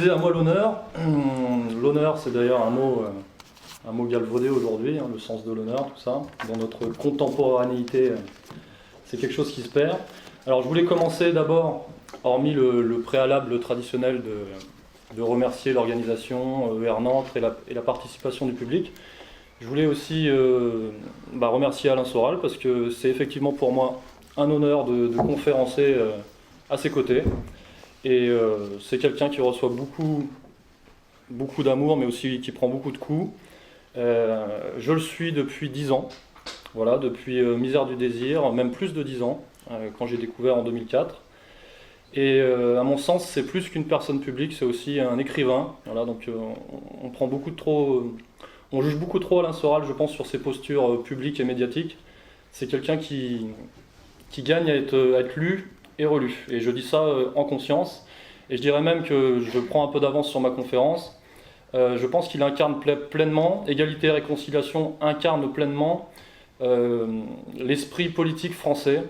disais à moi l'honneur. L'honneur, c'est d'ailleurs un mot galvaudé aujourd'hui, hein, le sens de l'honneur, tout ça. Dans notre contemporanéité, c'est quelque chose qui se perd. Alors je voulais commencer d'abord, hormis le préalable traditionnel de remercier l'organisation ER Nantes et la participation du public. Je voulais aussi remercier Alain Soral parce que c'est effectivement pour moi un honneur de conférencer à ses côtés. Et c'est quelqu'un qui reçoit beaucoup d'amour, mais aussi qui prend beaucoup de coups. Je le suis depuis 10 ans, voilà, depuis Misère du désir, même plus de 10 ans, quand j'ai découvert en 2004. Et à mon sens, c'est plus qu'une personne publique, c'est aussi un écrivain. Voilà, donc on prend on juge beaucoup trop Alain Soral, je pense, sur ses postures publiques et médiatiques. C'est quelqu'un qui gagne à être lu et relu. Et je dis ça en conscience. Et je dirais même que je prends un peu d'avance sur ma conférence. Je pense qu'il incarne pleinement, Égalité et Réconciliation incarne pleinement l'esprit politique français,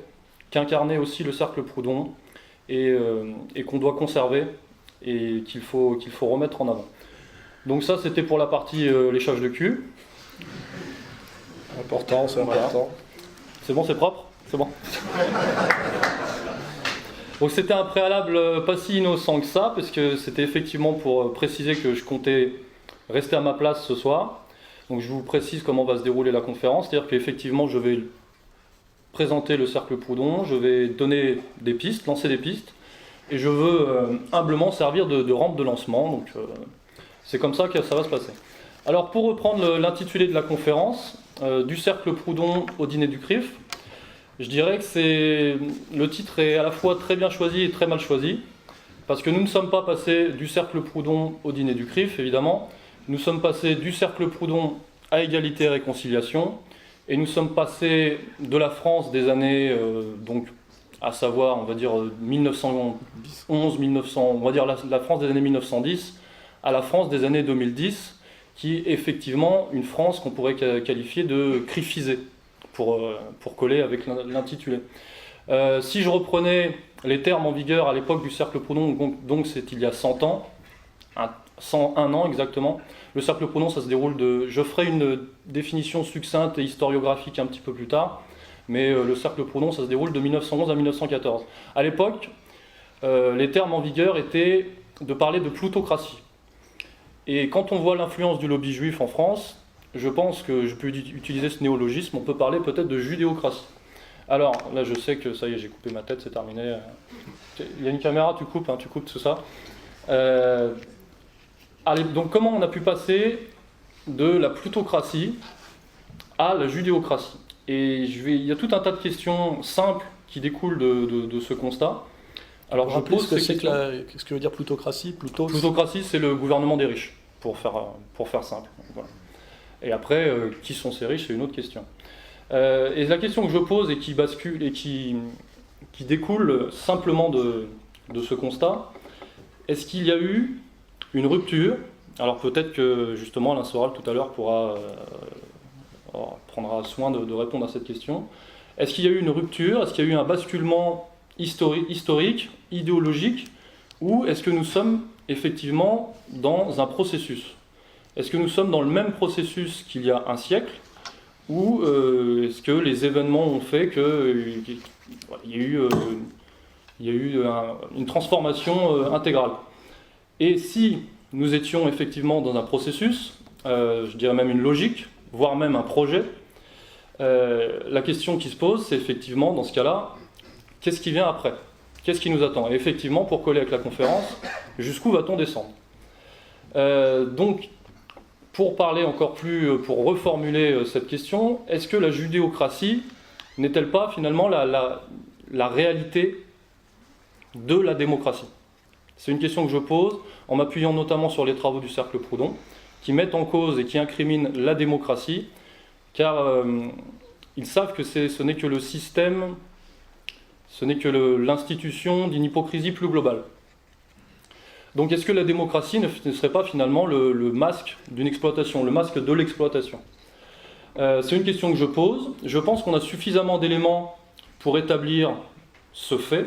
qu'incarnait aussi le Cercle Proudhon, et qu'on doit conserver et qu'il faut remettre en avant. Donc ça, c'était pour la partie léchage de cul. Important, c'est voilà. Important. C'est bon, c'est propre ? C'est bon. Donc c'était un préalable pas si innocent que ça, parce que c'était effectivement pour préciser que je comptais rester à ma place ce soir. Donc je vous précise comment va se dérouler la conférence, c'est-à-dire qu'effectivement je vais présenter le Cercle Proudhon, je vais donner des pistes, lancer des pistes, et je veux humblement servir de rampe de lancement, donc c'est comme ça que ça va se passer. Alors pour reprendre l'intitulé de la conférence, du Cercle Proudhon au dîner du CRIF, je dirais que le titre est à la fois très bien choisi et très mal choisi, parce que nous ne sommes pas passés du Cercle Proudhon au dîner du CRIF, évidemment. Nous sommes passés du Cercle Proudhon à Égalité et Réconciliation, et nous sommes passés de la France des années, donc, à savoir, on va dire 1911, 1900, on va dire la France des années 1910, à la France des années 2010, qui est effectivement une France qu'on pourrait qualifier de crifisée, pour coller avec l'intitulé. Si je reprenais les termes en vigueur à l'époque du Cercle Proudhon, donc c'est il y a 100 ans, 101 ans exactement, le Cercle Proudhon, ça se déroule je ferai une définition succincte et historiographique un petit peu plus tard, mais le Cercle Proudhon, ça se déroule de 1911 à 1914. À l'époque, les termes en vigueur étaient de parler de plutocratie. Et quand on voit l'influence du lobby juif en France, je pense que je peux utiliser ce néologisme, on peut parler peut-être de judéocratie. Alors, là je sais que ça y est, j'ai coupé ma tête, c'est terminé. Il y a une caméra, tu coupes tout ça. Allez, donc comment on a pu passer de la plutocratie à la judéocratie ? Et il y a tout un tas de questions simples qui découlent de ce constat. Alors je pose qu'est-ce que veut dire plutocratie ? Plutocratie, c'est le gouvernement des riches, pour faire simple. Voilà. Et après, qui sont ces riches, c'est une autre question. Et la question que je pose et qui bascule et qui découle simplement de ce constat, est-ce qu'il y a eu une rupture ? Alors peut-être que justement Alain Soral tout à l'heure prendra soin de répondre à cette question. Est-ce qu'il y a eu une rupture ? Est-ce qu'il y a eu un basculement historique, idéologique, ou est-ce que nous sommes effectivement dans un processus ? Est-ce que nous sommes dans le même processus qu'il y a un siècle, ou est-ce que les événements ont fait qu'il y a eu une transformation intégrale ? Et si nous étions effectivement dans un processus, je dirais même une logique, voire même un projet, la question qui se pose, c'est effectivement, dans ce cas-là, qu'est-ce qui vient après ? Qu'est-ce qui nous attend ? Et effectivement, pour coller avec la conférence, jusqu'où va-t-on descendre ? Donc, pour parler encore plus, pour reformuler cette question, est-ce que la judéocratie n'est-elle pas finalement la réalité de la démocratie ? C'est une question que je pose en m'appuyant notamment sur les travaux du Cercle Proudhon, qui mettent en cause et qui incriminent la démocratie, car ils savent que ce n'est que le système, ce n'est que l'institution d'une hypocrisie plus globale. Donc est-ce que la démocratie ne serait pas finalement le masque d'une exploitation, le masque de l'exploitation ? C'est une question que je pose. Je pense qu'on a suffisamment d'éléments pour établir ce fait.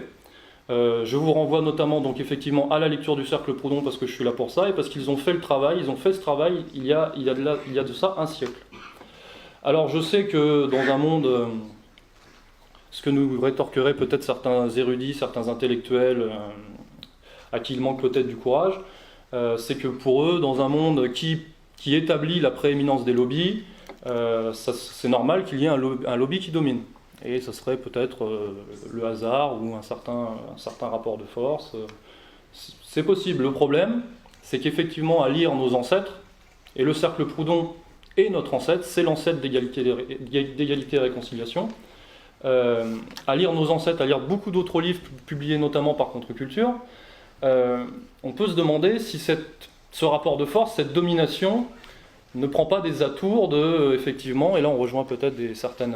Je vous renvoie notamment donc effectivement à la lecture du Cercle Proudhon parce que je suis là pour ça et parce qu'ils ont fait le travail, ils ont fait ce travail il y a de ça un siècle. Alors je sais que dans un monde, ce que nous rétorqueraient peut-être certains érudits, certains intellectuels à qui il manque peut-être du courage, c'est que pour eux, dans un monde qui établit la prééminence des lobbies, c'est normal qu'il y ait un lobby qui domine. Et ce serait peut-être le hasard ou un certain rapport de force. C'est possible. Le problème, c'est qu'effectivement, à lire nos ancêtres, et le Cercle Proudhon est notre ancêtre, c'est l'ancêtre d'égalité et réconciliation, à lire nos ancêtres, à lire beaucoup d'autres livres publiés notamment par Contre-Culture, on peut se demander si ce rapport de force, cette domination, ne prend pas des atours effectivement, et là on rejoint peut-être certaines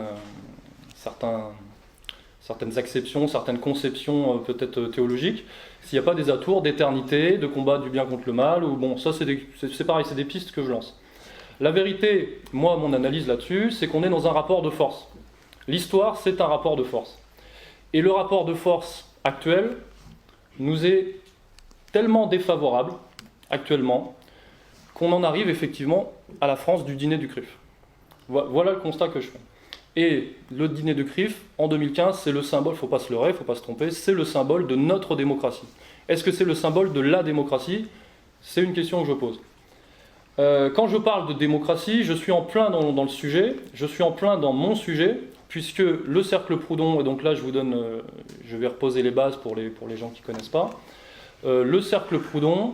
acceptions, certaines conceptions peut-être théologiques, s'il n'y a pas des atours d'éternité, de combat du bien contre le mal, ou bon, ça c'est pareil, c'est des pistes que je lance. La vérité, moi, mon analyse là-dessus, c'est qu'on est dans un rapport de force. L'histoire, c'est un rapport de force. Et le rapport de force actuel nous est tellement défavorable, actuellement, qu'on en arrive effectivement à la France du dîner du CRIF. Voilà le constat que je fais. Et le dîner du CRIF, en 2015, c'est le symbole, il ne faut pas se leurrer, il ne faut pas se tromper, c'est le symbole de notre démocratie. Est-ce que c'est le symbole de la démocratie? C'est une question que je pose. Quand je parle de démocratie, je suis en plein dans le sujet, je suis en plein dans mon sujet, puisque le Cercle Proudhon, et donc là je vais reposer les bases pour les gens qui ne connaissent pas, le Cercle Proudhon,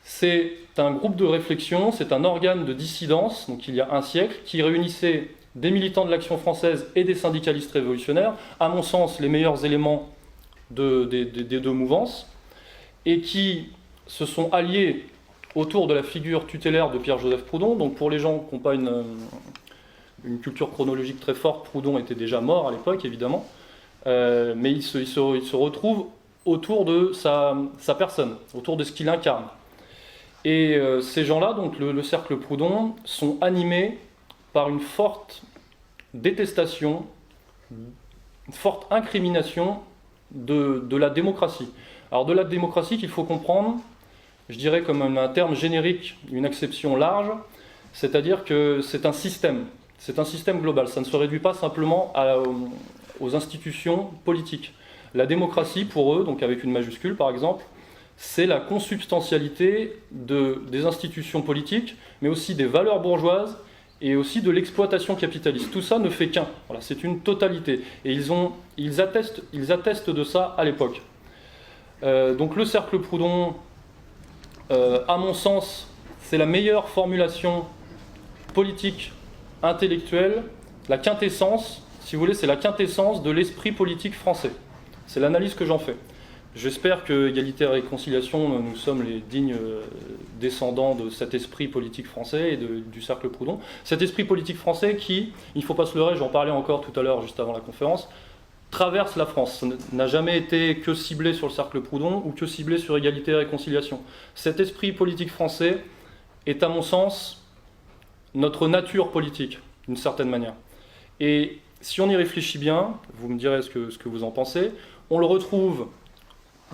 c'est un groupe de réflexion, c'est un organe de dissidence, donc il y a un siècle, qui réunissait des militants de l'Action française et des syndicalistes révolutionnaires, à mon sens les meilleurs éléments des deux mouvances, et qui se sont alliés autour de la figure tutélaire de Pierre-Joseph Proudhon. Donc pour les gens qui n'ont pas une culture chronologique très forte, Proudhon était déjà mort à l'époque, évidemment, mais il se retrouve autour de sa personne, autour de ce qu'il incarne. Et ces gens-là, donc le Cercle Proudhon, sont animés par une forte détestation, une forte incrimination de la démocratie. Alors de la démocratie qu'il faut comprendre, je dirais comme un terme générique, une acception large, c'est-à-dire que c'est un système global, ça ne se réduit pas simplement aux institutions politiques. La démocratie, pour eux, donc avec une majuscule par exemple, c'est la consubstantialité des institutions politiques, mais aussi des valeurs bourgeoises et aussi de l'exploitation capitaliste. Tout ça ne fait qu'un. Voilà, c'est une totalité. Et ils attestent de ça à l'époque. Donc le Cercle Proudhon, à mon sens, c'est la meilleure formulation politique, intellectuelle, la quintessence, si vous voulez, c'est la quintessence de l'esprit politique français. C'est l'analyse que j'en fais. J'espère que Égalité et Réconciliation, nous sommes les dignes descendants de cet esprit politique français et du Cercle Proudhon. Cet esprit politique français qui, il ne faut pas se leurrer, j'en parlais encore tout à l'heure juste avant la conférence, traverse la France. Ça n'a jamais été que ciblé sur le Cercle Proudhon ou que ciblé sur Égalité et Réconciliation. Cet esprit politique français est, à mon sens, notre nature politique, d'une certaine manière. Et si on y réfléchit bien, vous me direz ce que vous en pensez, on le retrouve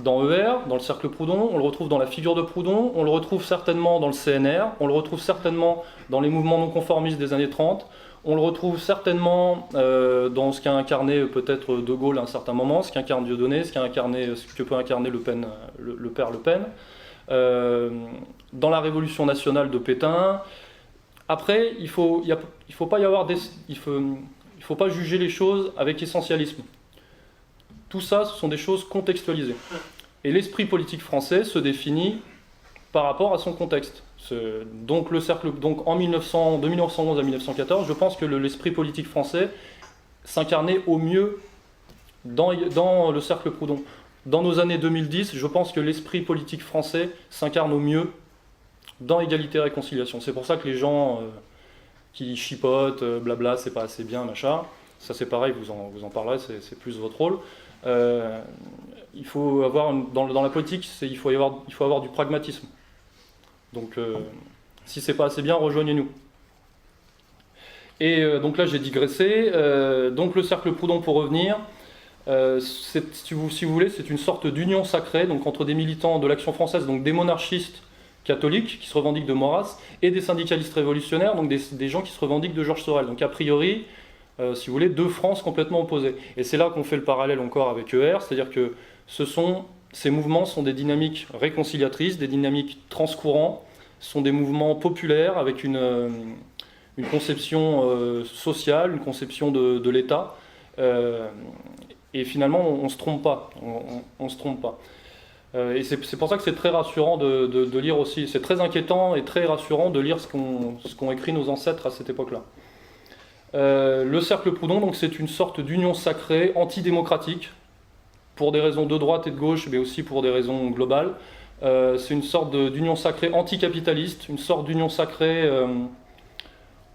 dans ER, dans le Cercle Proudhon, on le retrouve dans la figure de Proudhon, on le retrouve certainement dans le CNR, on le retrouve certainement dans les mouvements non conformistes des années 30, on le retrouve certainement dans ce qu'a incarné peut-être De Gaulle à un certain moment, ce qu'incarne Dieudonné, ce que peut incarner Le père Le Pen, dans la Révolution nationale de Pétain. Après, il faut pas juger les choses avec essentialisme. Tout ça, ce sont des choses contextualisées. Et l'esprit politique français se définit par rapport à son contexte. Donc de 1911 à 1914, je pense que l'esprit politique français s'incarnait au mieux dans le Cercle Proudhon. Dans nos années 2010, je pense que l'esprit politique français s'incarne au mieux dans Égalité et Réconciliation. C'est pour ça que les gens qui chipotent, blabla, c'est pas assez bien, machin, ça c'est pareil, vous en parlerez, c'est plus votre rôle. Il faut avoir, dans la politique, il faut avoir du pragmatisme. Donc, si c'est pas assez bien, rejoignez-nous. Et donc là, j'ai digressé. Donc le Cercle Proudhon, pour revenir, Si vous voulez, c'est une sorte d'union sacrée donc, entre des militants de l'Action française, donc des monarchistes catholiques qui se revendiquent de Maurras, et des syndicalistes révolutionnaires, donc des gens qui se revendiquent de Georges Sorel. Donc a priori, si vous voulez, deux Frances complètement opposées. Et c'est là qu'on fait le parallèle encore avec ER, c'est-à-dire que ces mouvements sont des dynamiques réconciliatrices, des dynamiques transcourants, sont des mouvements populaires avec une conception sociale, une conception de l'État. Et finalement, on ne se trompe pas. On se trompe pas. Et c'est pour ça que c'est très rassurant de lire aussi. C'est très inquiétant et très rassurant de lire ce qu'ont écrit nos ancêtres à cette époque-là. Le cercle Proudhon, donc, c'est une sorte d'union sacrée antidémocratique, pour des raisons de droite et de gauche, mais aussi pour des raisons globales. C'est une sorte d'union sacrée anticapitaliste, une sorte d'union sacrée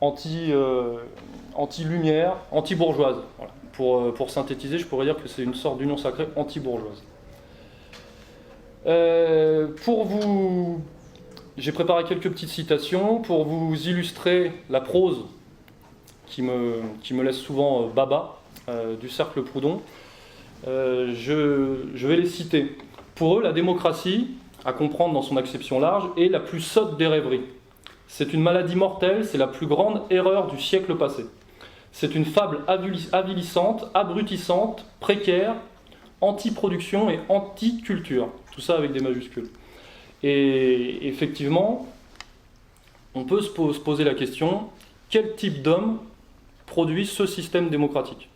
anti-lumière, anti-bourgeoise. Voilà. Pour synthétiser, je pourrais dire que c'est une sorte d'union sacrée anti-bourgeoise. J'ai préparé quelques petites citations pour vous illustrer la prose qui me laisse souvent baba du cercle Proudhon. Je vais les citer. Pour eux, la démocratie, à comprendre dans son acception large, est la plus sotte des rêveries. C'est une maladie mortelle, c'est la plus grande erreur du siècle passé. C'est une fable avilissante, abrutissante, précaire, anti-production et anti-culture. Tout ça avec des majuscules. Et effectivement, on peut se poser la question, quel type d'homme produit ce système démocratique ?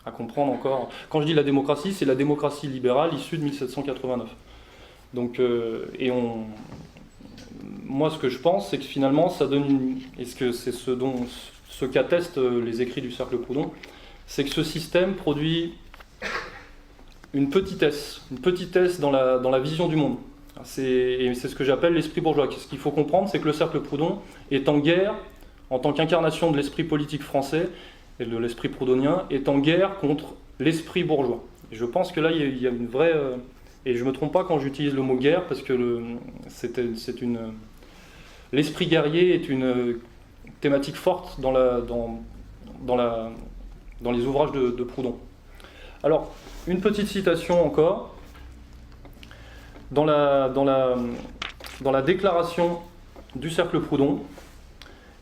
À comprendre encore. Quand je dis la démocratie, c'est la démocratie libérale issue de 1789. Donc, moi, ce que je pense, c'est que finalement, ça donne et c'est ce qu'attestent les écrits du cercle Proudhon, c'est que ce système produit une petitesse dans la vision du monde. Et c'est ce que j'appelle l'esprit bourgeois. Ce qu'il faut comprendre, c'est que le cercle Proudhon est en guerre, en tant qu'incarnation de l'esprit politique français, et de l'esprit proudhonien, est en guerre contre l'esprit bourgeois. Et je pense que là, il y a une vraie... et je ne me trompe pas quand j'utilise le mot guerre, parce que l'esprit guerrier est une thématique forte dans les ouvrages de Proudhon. Alors, une petite citation encore. Dans la déclaration du cercle Proudhon,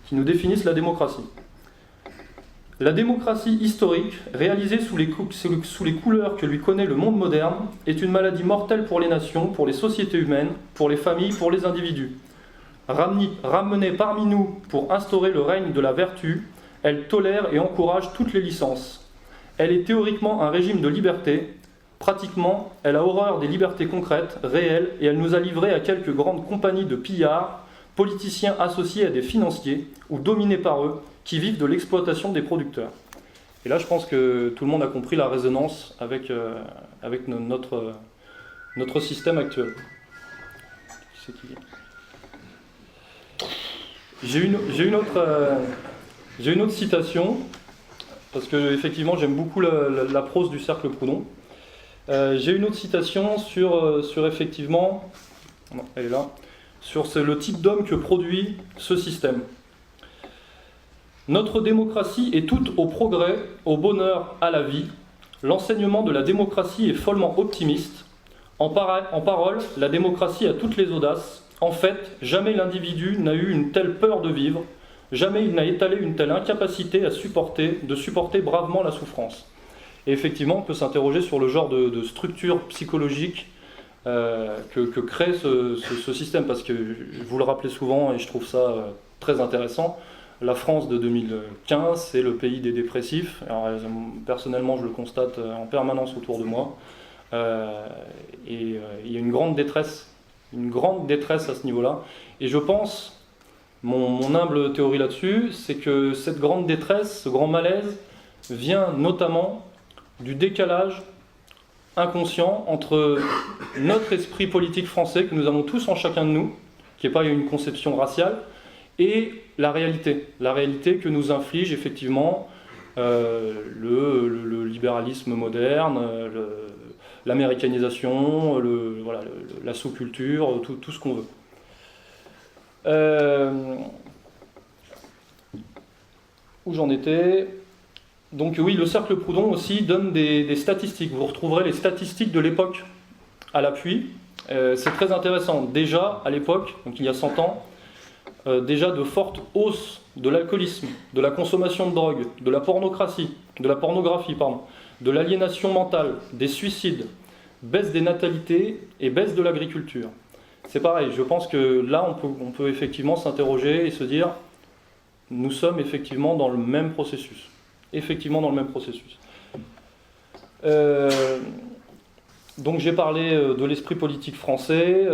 qui nous définissent la démocratie. La démocratie historique, réalisée sous les couleurs que lui connaît le monde moderne, est une maladie mortelle pour les nations, pour les sociétés humaines, pour les familles, pour les individus. Ramenée parmi nous pour instaurer le règne de la vertu, elle tolère et encourage toutes les licences. Elle est théoriquement un régime de liberté. Pratiquement, elle a horreur des libertés concrètes, réelles, et elle nous a livrés à quelques grandes compagnies de pillards, politiciens associés à des financiers, ou dominés par eux, qui vivent de l'exploitation des producteurs. Et là, je pense que tout le monde a compris la résonance avec notre système actuel. J'ai une autre citation, parce que effectivement j'aime beaucoup la prose du cercle Proudhon. J'ai une autre citation sur effectivement, non, elle est là, sur le type d'homme que produit ce système. Notre démocratie est toute au progrès, au bonheur, à la vie. L'enseignement de la démocratie est follement optimiste. En parole, la démocratie a toutes les audaces. En fait, jamais l'individu n'a eu une telle peur de vivre, jamais il n'a étalé une telle incapacité de supporter bravement la souffrance. Et effectivement, on peut s'interroger sur le genre de structure psychologique que crée ce système, parce que vous le rappelez souvent, et je trouve ça très intéressant, la France de 2015, c'est le pays des dépressifs. Alors, personnellement, je le constate en permanence autour de moi. Il y a une grande détresse à ce niveau-là. Et je pense, mon humble théorie là-dessus, c'est que cette grande détresse, ce grand malaise, vient notamment du décalage inconscient entre notre esprit politique français, que nous avons tous en chacun de nous, qui n'est pas une conception raciale, et la réalité que nous inflige effectivement le libéralisme moderne, l'américanisation, la sous-culture, tout ce qu'on veut. Où j'en étais ? Donc oui, le cercle Proudhon aussi donne des statistiques. Vous retrouverez les statistiques de l'époque à l'appui. C'est très intéressant. Déjà, à l'époque, donc il y a 100 ans, déjà de fortes hausses de l'alcoolisme, de la consommation de drogue, de la pornographie, de l'aliénation mentale, des suicides, baisse des natalités et baisse de l'agriculture. C'est pareil, je pense que là, on peut effectivement s'interroger et se dire, nous sommes effectivement dans le même processus. Effectivement dans le même processus. Donc j'ai parlé de l'esprit politique français,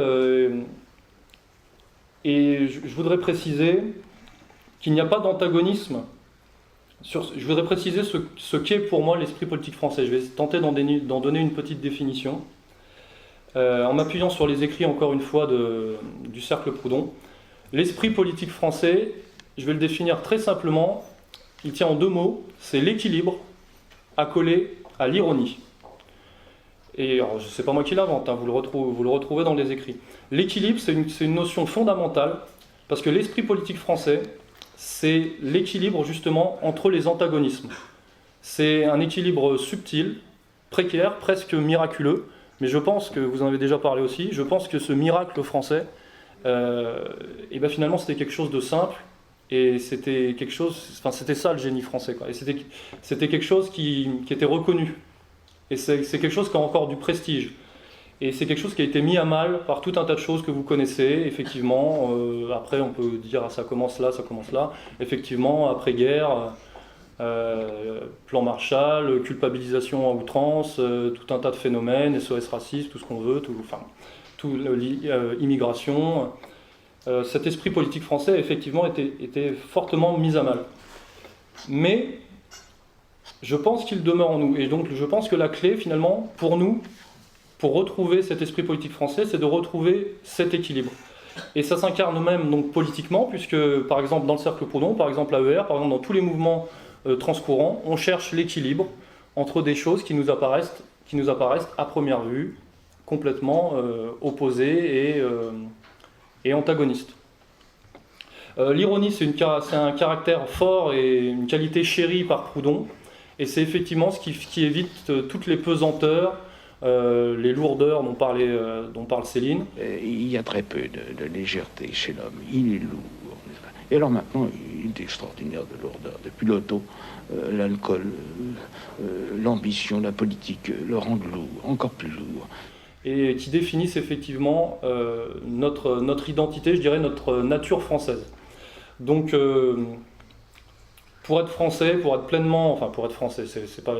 et je voudrais préciser qu'il n'y a pas d'antagonisme. Je voudrais préciser ce qu'est pour moi l'esprit politique français. Je vais tenter d'en donner une petite définition. En m'appuyant sur les écrits, encore une fois, du cercle Proudhon. L'esprit politique français, je vais le définir très simplement, il tient en 2 mots, c'est l'équilibre accolé à l'ironie. Et alors, ce n'est pas moi qui l'invente, hein, vous le retrouvez dans les écrits. L'équilibre, c'est une notion fondamentale, parce que l'esprit politique français, c'est l'équilibre justement entre les antagonismes. C'est un équilibre subtil, précaire, presque miraculeux, mais je pense que, vous en avez déjà parlé aussi, je pense que ce miracle français, et ben finalement c'était quelque chose de simple, et c'était quelque chose, enfin c'était ça le génie français, quoi. Et c'était quelque chose qui était reconnu, et c'est quelque chose qui a encore du prestige. Et c'est quelque chose qui a été mis à mal par tout un tas de choses que vous connaissez, effectivement. Après, on peut dire ah, ça commence là. Effectivement, après-guerre, plan Marshall, culpabilisation à outrance, tout un tas de phénomènes, SOS racisme, tout ce qu'on veut, immigration. Cet esprit politique français, effectivement, était fortement mis à mal. Mais je pense qu'il demeure en nous. Et donc, je pense que la clé, finalement, pour nous, pour retrouver cet esprit politique français, c'est de retrouver cet équilibre. Et ça s'incarne même donc politiquement, puisque par exemple dans le cercle Proudhon, par exemple l'AER, par exemple dans tous les mouvements transcourants, on cherche l'équilibre entre des choses qui nous apparaissent à première vue complètement opposées et antagonistes. L'ironie, c'est un caractère fort et une qualité chérie par Proudhon, et c'est effectivement ce qui évite toutes les pesanteurs, les lourdeurs dont parle Céline. Il y a très peu de légèreté chez l'homme. Il est lourd. Et alors maintenant, il est extraordinaire de lourdeur. Depuis l'auto, l'alcool, l'ambition, la politique le rendent lourd, encore plus lourd. Et qui définissent effectivement notre identité, je dirais notre nature française. Donc, pour être français, pour être français, c'est pas...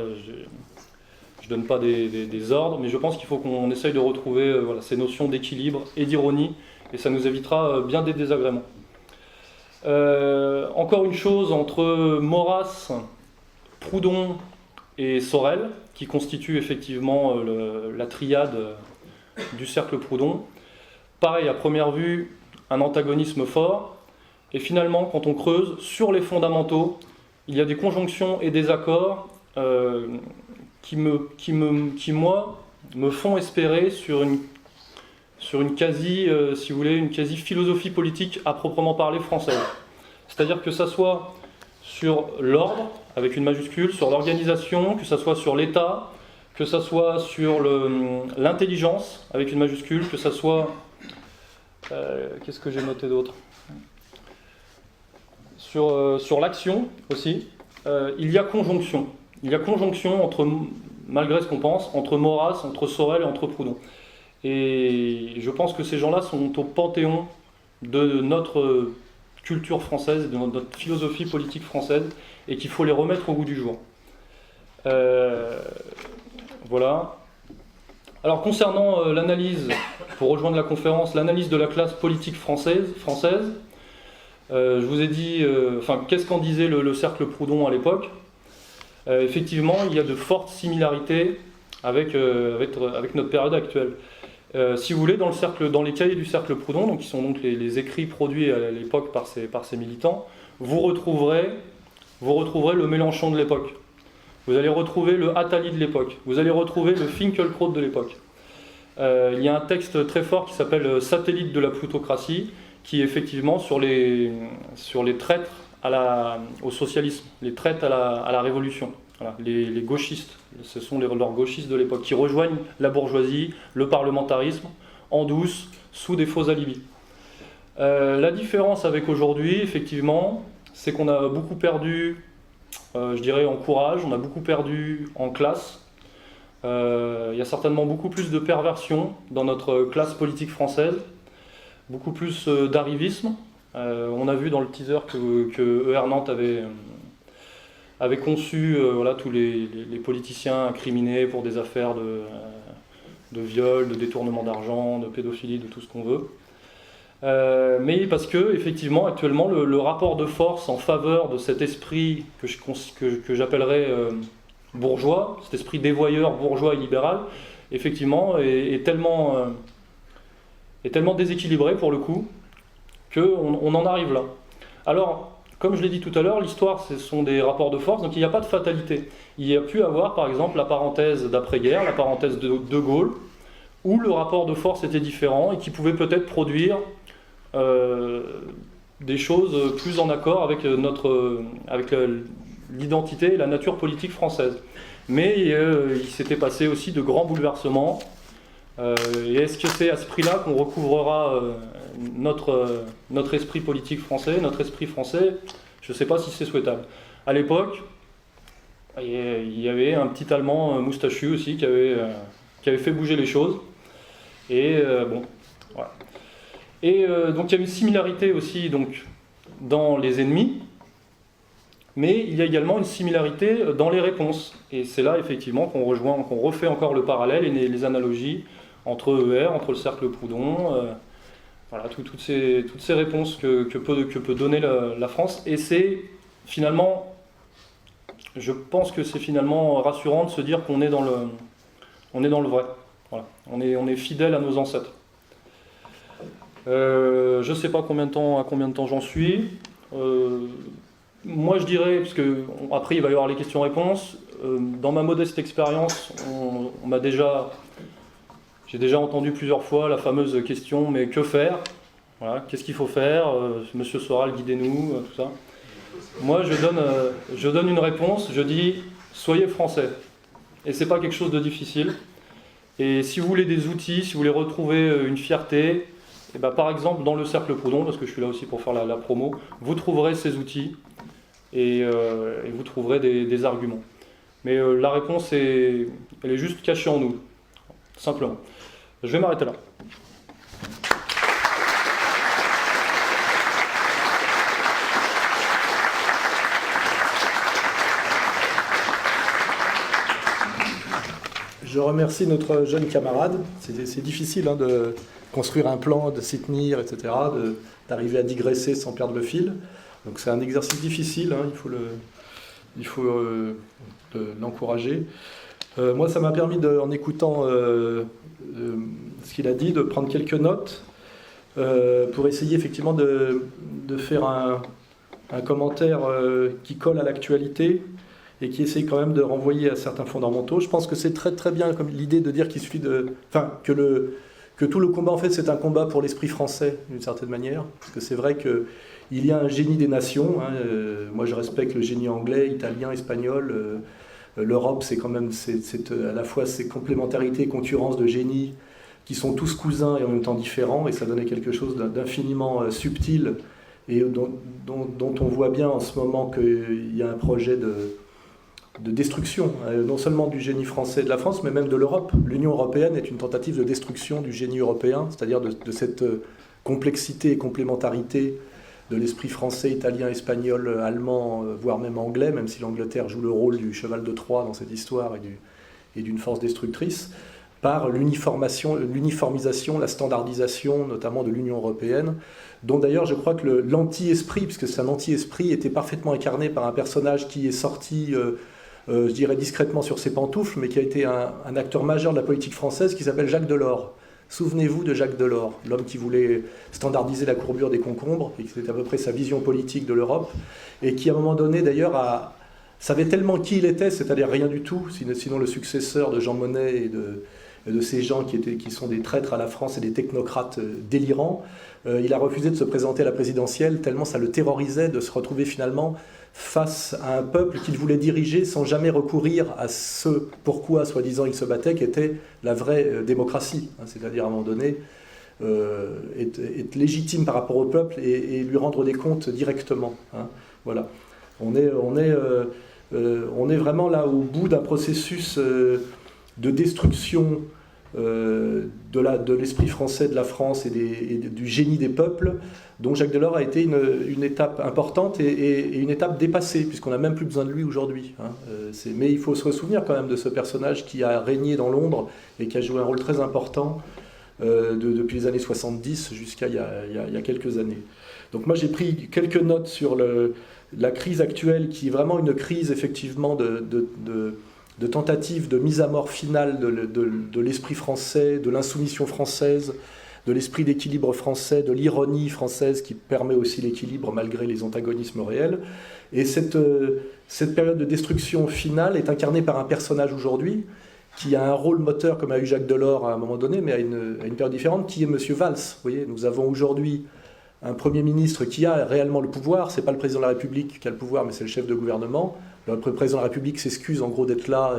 Je ne donne pas des ordres, mais je pense qu'il faut qu'on essaye de retrouver ces notions d'équilibre et d'ironie, et ça nous évitera bien des désagréments. Encore une chose, entre Maurras, Proudhon et Sorel, qui constituent effectivement la triade du cercle Proudhon, pareil, à première vue, un antagonisme fort, et finalement, quand on creuse sur les fondamentaux, il y a des conjonctions et des accords qui, moi, me font espérer sur une quasi, si vous voulez, une quasi philosophie politique à proprement parler française. C'est-à-dire que ça soit sur l'ordre, avec une majuscule, sur l'organisation, que ça soit sur l'État, que ça soit sur l'intelligence, avec une majuscule, que ça soit... qu'est-ce que j'ai noté d'autre ? Sur l'action aussi, il y a conjonction. Il y a conjonction malgré ce qu'on pense, entre Maurras, entre Sorel et entre Proudhon. Et je pense que ces gens-là sont au panthéon de notre culture française, de notre philosophie politique française, et qu'il faut les remettre au goût du jour. Voilà. Alors concernant l'analyse, pour rejoindre la conférence, l'analyse de la classe politique française, je vous ai dit, qu'est-ce qu'en disait le cercle Proudhon à l'époque ? Effectivement, il y a de fortes similarités avec notre période actuelle. Si vous voulez, dans les cahiers du cercle Proudhon, donc, qui sont donc les écrits produits à l'époque par ces militants, vous retrouverez le Mélenchon de l'époque. Vous allez retrouver le Attali de l'époque. Vous allez retrouver le Finkielkraut de l'époque. Il y a un texte très fort qui s'appelle « Satellite de la plutocratie », qui est effectivement sur les traîtres au socialisme, les traîtres à la révolution. Voilà, les gauchistes, ce sont leurs gauchistes de l'époque, qui rejoignent la bourgeoisie, le parlementarisme, en douce, sous des faux alibis. La différence avec aujourd'hui, effectivement, c'est qu'on a beaucoup perdu, je dirais, en courage, on a beaucoup perdu en classe. Il y a certainement beaucoup plus de perversion dans notre classe politique française, beaucoup plus d'arrivisme. On a vu dans le teaser que ER Nantes avait conçu voilà, tous les politiciens incriminés pour des affaires de viol, de détournement d'argent, de pédophilie, de tout ce qu'on veut. Mais parce que, effectivement, actuellement, le rapport de force en faveur de cet esprit que j'appellerais bourgeois, cet esprit dévoyeur, bourgeois et libéral, effectivement, est tellement déséquilibré, pour le coup, qu'on en arrive là. Alors, comme je l'ai dit tout à l'heure, l'histoire, ce sont des rapports de force, donc il n'y a pas de fatalité. Il y a pu avoir, par exemple, la parenthèse d'après-guerre, la parenthèse de Gaulle, où le rapport de force était différent et qui pouvait peut-être produire des choses plus en accord avec l'identité et la nature politique française. Mais il s'était passé aussi de grands bouleversements. Et est-ce que c'est à ce prix-là qu'on recouvrera notre esprit politique français, notre esprit français? Je ne sais pas si c'est souhaitable. À l'époque, il y avait un petit Allemand moustachu aussi qui avait fait bouger les choses. Et bon, voilà. Et donc il y a une similarité aussi donc, dans les ennemis, mais il y a également une similarité dans les réponses. Et c'est là effectivement qu'on refait encore le parallèle et les analogies entre ER, entre le cercle Proudhon, voilà, toutes ces réponses que peut donner la France. Et c'est finalement, je pense que c'est finalement rassurant de se dire qu'on est dans le vrai. Voilà. On est fidèle à nos ancêtres. Je ne sais pas à combien de temps j'en suis. Moi je dirais, parce que après il va y avoir les questions-réponses, dans ma modeste expérience, j'ai déjà entendu plusieurs fois la fameuse question, mais que faire? Voilà, qu'est-ce qu'il faut faire? Monsieur Soral, guidez-nous, tout ça. Moi je donne une réponse, je dis soyez français. Et c'est pas quelque chose de difficile. Et si vous voulez des outils, si vous voulez retrouver une fierté, et ben par exemple dans le cercle Proudhon, parce que je suis là aussi pour faire la promo, vous trouverez ces outils et vous trouverez des arguments. Mais la réponse elle est juste cachée en nous, simplement. Je vais m'arrêter là. Je remercie notre jeune camarade. C'est difficile de construire un plan, de s'y tenir, etc., d'arriver à digresser sans perdre le fil. Donc c'est un exercice difficile, il faut l'encourager. Moi, ça m'a permis, en écoutant ce qu'il a dit, de prendre quelques notes pour essayer effectivement de faire un commentaire qui colle à l'actualité et qui essaye quand même de renvoyer à certains fondamentaux. Je pense que c'est très très bien comme l'idée de dire qu'il suffit que tout le combat en fait c'est un combat pour l'esprit français d'une certaine manière, parce que c'est vrai que il y a un génie des nations. Moi je respecte le génie anglais, italien, espagnol. L'Europe c'est quand même à la fois ces complémentarités et concurrences de génies qui sont tous cousins et en même temps différents, et ça donnait quelque chose d'infiniment subtil et dont on voit bien en ce moment qu'il y a un projet de destruction, non seulement du génie français de la France, mais même de l'Europe. L'Union européenne est une tentative de destruction du génie européen, c'est-à-dire de cette complexité et complémentarité de l'esprit français, italien, espagnol, allemand, voire même anglais, même si l'Angleterre joue le rôle du cheval de Troie dans cette histoire et d'une force destructrice, par l'uniformisation, la standardisation, notamment de l'Union européenne, dont d'ailleurs je crois que l'anti-esprit, puisque c'est un anti-esprit, était parfaitement incarné par un personnage qui est sorti... je dirais discrètement sur ses pantoufles, mais qui a été un acteur majeur de la politique française, qui s'appelle Jacques Delors. Souvenez-vous de Jacques Delors, l'homme qui voulait standardiser la courbure des concombres, et c'était à peu près sa vision politique de l'Europe, et qui à un moment donné d'ailleurs savait tellement qui il était, c'est-à-dire rien du tout, sinon le successeur de Jean Monnet de ces gens qui sont des traîtres à la France et des technocrates délirants. Il a refusé de se présenter à la présidentielle tellement ça le terrorisait de se retrouver finalement face à un peuple qu'il voulait diriger sans jamais recourir à ce pourquoi, soi-disant, il se battait, qui était la vraie démocratie. C'est-à-dire, à un moment donné, être légitime par rapport au peuple et lui rendre des comptes directement. Voilà. On est vraiment là au bout d'un processus de destruction de l'esprit français de la France et du génie des peuples, dont Jacques Delors a été une étape importante et une étape dépassée, puisqu'on n'a même plus besoin de lui aujourd'hui. Mais il faut se souvenir quand même de ce personnage qui a régné dans l'ombre et qui a joué un rôle très important depuis les années 70 jusqu'à il y a quelques années. Donc moi j'ai pris quelques notes sur la crise actuelle, qui est vraiment une crise effectivement de tentative de mise à mort finale de l'esprit français, de l'insoumission française, de l'esprit d'équilibre français, de l'ironie française qui permet aussi l'équilibre malgré les antagonismes réels. Et cette période de destruction finale est incarnée par un personnage aujourd'hui qui a un rôle moteur comme a eu Jacques Delors à un moment donné, mais à une période différente, qui est M. Valls. Vous voyez, nous avons aujourd'hui un Premier ministre qui a réellement le pouvoir. Ce n'est pas le président de la République qui a le pouvoir, mais c'est le chef de gouvernement. Le président de la République s'excuse en gros d'être là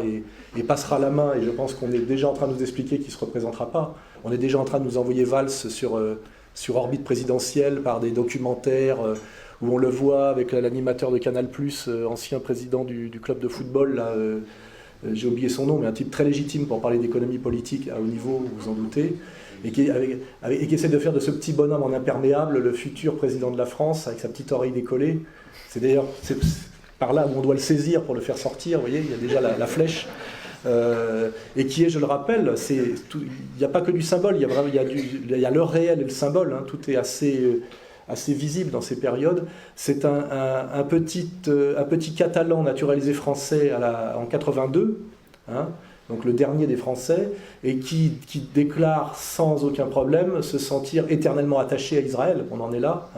et passera la main, et je pense qu'on est déjà en train de nous expliquer qu'il ne se représentera pas. On est déjà en train de nous envoyer Valls sur orbite présidentielle par des documentaires où on le voit avec l'animateur de Canal+, ancien président du club de football, là, j'ai oublié son nom, mais un type très légitime pour parler d'économie politique à haut niveau, vous vous en doutez, et qui essaie de faire de ce petit bonhomme en imperméable le futur président de la France avec sa petite oreille décollée. C'est d'ailleurs par là où on doit le saisir pour le faire sortir, vous voyez, il y a déjà la flèche. Et qui est, je le rappelle, il n'y a pas que du symbole, il y a le réel et le symbole, tout est assez visible dans ces périodes. C'est un petit Catalan naturalisé français en 82, donc le dernier des Français, et qui déclare sans aucun problème se sentir éternellement attaché à Israël, on en est là,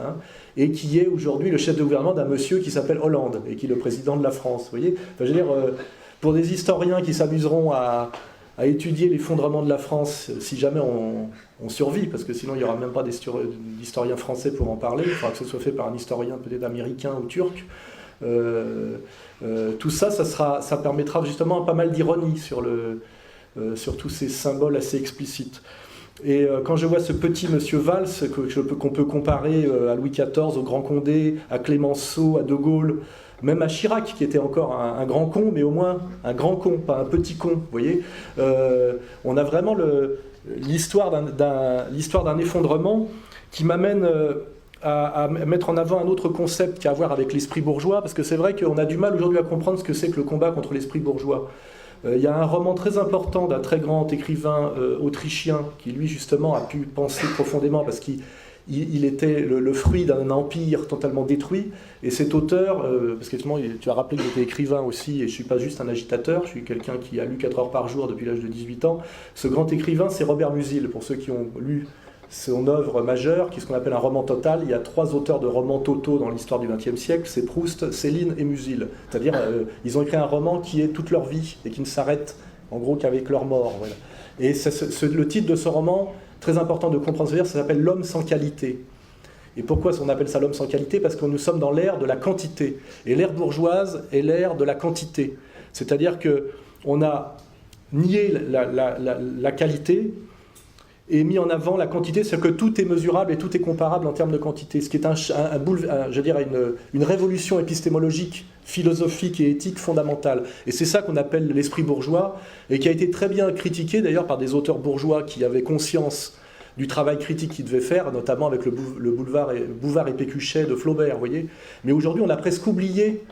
et qui est aujourd'hui le chef de gouvernement d'un monsieur qui s'appelle Hollande, et qui est le président de la France. Vous voyez, enfin, je veux dire, pour des historiens qui s'amuseront à étudier l'effondrement de la France, si jamais on survit, parce que sinon il n'y aura même pas d'historiens français pour en parler, il faudra que ce soit fait par un historien peut-être américain ou turc. Tout ça, ça permettra justement pas mal d'ironie sur tous ces symboles assez explicites. Et quand je vois ce petit monsieur Valls, qu'on peut comparer à Louis XIV, au Grand Condé, à Clémenceau, à De Gaulle, même à Chirac, qui était encore un grand con, mais au moins un grand con, pas un petit con, vous voyez. On a vraiment l'histoire d'un effondrement qui m'amène à mettre en avant un autre concept qui a à voir avec l'esprit bourgeois, parce que c'est vrai qu'on a du mal aujourd'hui à comprendre ce que c'est que le combat contre l'esprit bourgeois. Il y a un roman très important d'un très grand écrivain autrichien qui, lui, justement, a pu penser profondément, parce qu'il était le fruit d'un empire totalement détruit. Et cet auteur, parce que tu as rappelé que j'étais écrivain aussi, et je ne suis pas juste un agitateur, je suis quelqu'un qui a lu 4 heures par jour depuis l'âge de 18 ans. Ce grand écrivain, c'est Robert Musil, pour ceux qui ont lu son œuvre majeure, qui est ce qu'on appelle un roman total. Il y a 3 auteurs de romans totaux dans l'histoire du XXe siècle, c'est Proust, Céline et Musil. C'est-à-dire, ils ont écrit un roman qui est toute leur vie, et qui ne s'arrête, en gros, qu'avec leur mort. Voilà. Et le titre de ce roman, très important de comprendre, ça s'appelle « L'homme sans qualité ». Et pourquoi on appelle ça l'homme sans qualité ? Parce que nous sommes dans l'ère de la quantité. Et l'ère bourgeoise est l'ère de la quantité. C'est-à-dire qu'on a nié la qualité et mis en avant la quantité, c'est-à-dire que tout est mesurable et tout est comparable en termes de quantité. Ce qui est une révolution épistémologique, philosophique et éthique fondamentale. Et c'est ça qu'on appelle l'esprit bourgeois, et qui a été très bien critiqué d'ailleurs par des auteurs bourgeois qui avaient conscience du travail critique qu'ils devaient faire, notamment avec le Bouvard et Pécuchet de Flaubert, vous voyez. Mais aujourd'hui, on a presque oublié,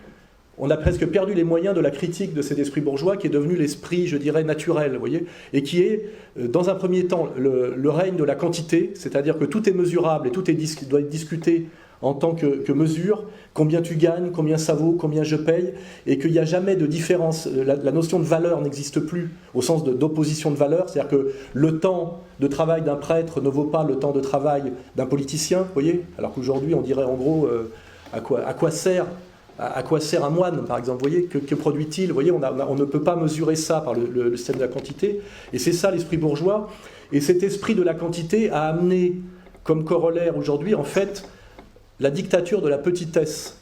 on a presque perdu les moyens de la critique de cet esprit bourgeois qui est devenu l'esprit, je dirais, naturel, vous voyez, et qui est, dans un premier temps, le règne de la quantité, c'est-à-dire que tout est mesurable et tout doit être discuté en tant que mesure, combien tu gagnes, combien ça vaut, combien je paye, et qu'il n'y a jamais de différence. La notion de valeur n'existe plus au sens d'opposition de valeur, c'est-à-dire que le temps de travail d'un prêtre ne vaut pas le temps de travail d'un politicien, vous voyez, alors qu'aujourd'hui on dirait en gros à quoi sert À quoi sert un moine, par exemple? Vous voyez, que produit-il? Vous voyez, on ne peut pas mesurer ça par le système de la quantité. Et c'est ça l'esprit bourgeois. Et cet esprit de la quantité a amené comme corollaire aujourd'hui, en fait, la dictature de la petitesse.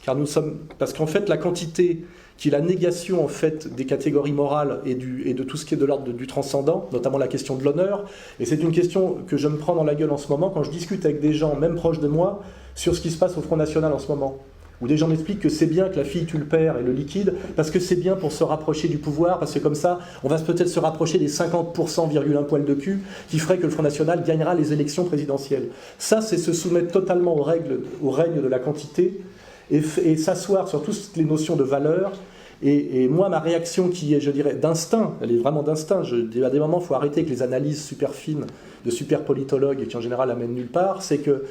Parce qu'en fait, la quantité, qui est la négation en fait des catégories morales et de tout ce qui est de l'ordre du transcendant, notamment la question de l'honneur. Et c'est une question que je me prends dans la gueule en ce moment quand je discute avec des gens, même proches de moi, sur ce qui se passe au Front National en ce moment. Où des gens m'expliquent que c'est bien que la fille tue le père et le liquide, parce que c'est bien pour se rapprocher du pouvoir, parce que comme ça, on va peut-être se rapprocher des 50%, un poil de cul, qui ferait que le Front National gagnera les élections présidentielles. Ça, c'est se soumettre totalement au règne de la quantité, et s'asseoir sur toutes les notions de valeur. Et moi, ma réaction qui est, je dirais, d'instinct, elle est vraiment d'instinct. À des moments, il faut arrêter avec les analyses super fines de super politologues qui, en général, amènent nulle part. C'est que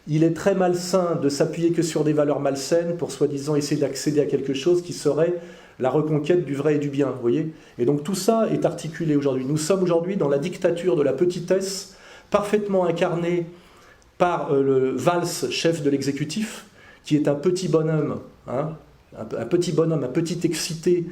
il est très malsain de s'appuyer que sur des valeurs malsaines pour soi-disant essayer d'accéder à quelque chose qui serait la reconquête du vrai et du bien, vous voyez. Et donc tout ça est articulé aujourd'hui. Nous sommes aujourd'hui dans la dictature de la petitesse, parfaitement incarnée par le Valls, chef de l'exécutif, qui est un petit bonhomme, hein, un petit excité,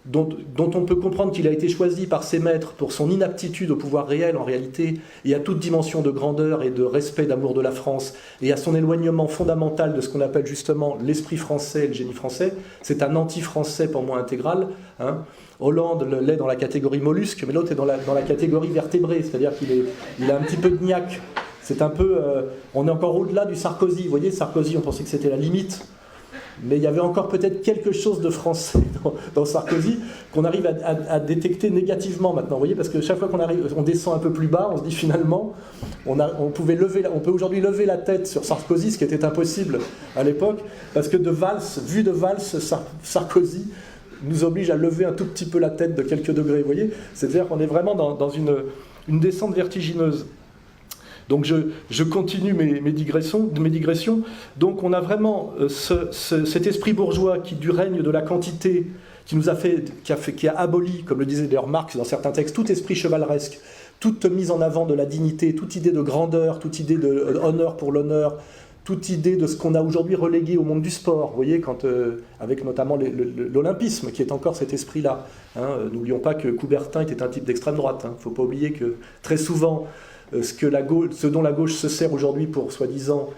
dont on peut comprendre qu'il a été choisi par ses maîtres pour son inaptitude au pouvoir réel en réalité, et à toute dimension de grandeur et de respect, d'amour de la France, et à son éloignement fondamental de ce qu'on appelle justement l'esprit français et le génie français. C'est un anti-français pour moi intégral. Hein. Hollande l'est dans la catégorie mollusque, mais l'autre est dans la catégorie vertébrée, c'est-à-dire qu'il a un petit peu de niaque. C'est un peu... on est encore au-delà du Sarkozy. Vous voyez, Sarkozy, on pensait que c'était la limite. Mais il y avait encore peut-être quelque chose de français dans Sarkozy qu'on arrive à détecter négativement maintenant. Vous voyez, parce que chaque fois on descend un peu plus bas, on se dit finalement, on peut aujourd'hui lever la tête sur Sarkozy, ce qui était impossible à l'époque, parce que vu de Valls, Sarkozy nous oblige à lever un tout petit peu la tête de quelques degrés. Vous voyez, c'est-à-dire qu'on est vraiment dans une descente vertigineuse. Donc je continue mes digressions. Donc on a vraiment cet esprit bourgeois du règne de la quantité qui a aboli, comme le disait d'ailleurs Marx dans certains textes, tout esprit chevaleresque, toute mise en avant de la dignité, toute idée de grandeur, toute idée d'honneur pour l'honneur, toute idée de ce qu'on a aujourd'hui relégué au monde du sport. Vous voyez, avec notamment l'olympisme, qui est encore cet esprit-là. Hein. N'oublions pas que Coubertin était un type d'extrême droite. Il ne faut pas oublier que très souvent... ce dont la gauche se sert aujourd'hui pour, soi-disant,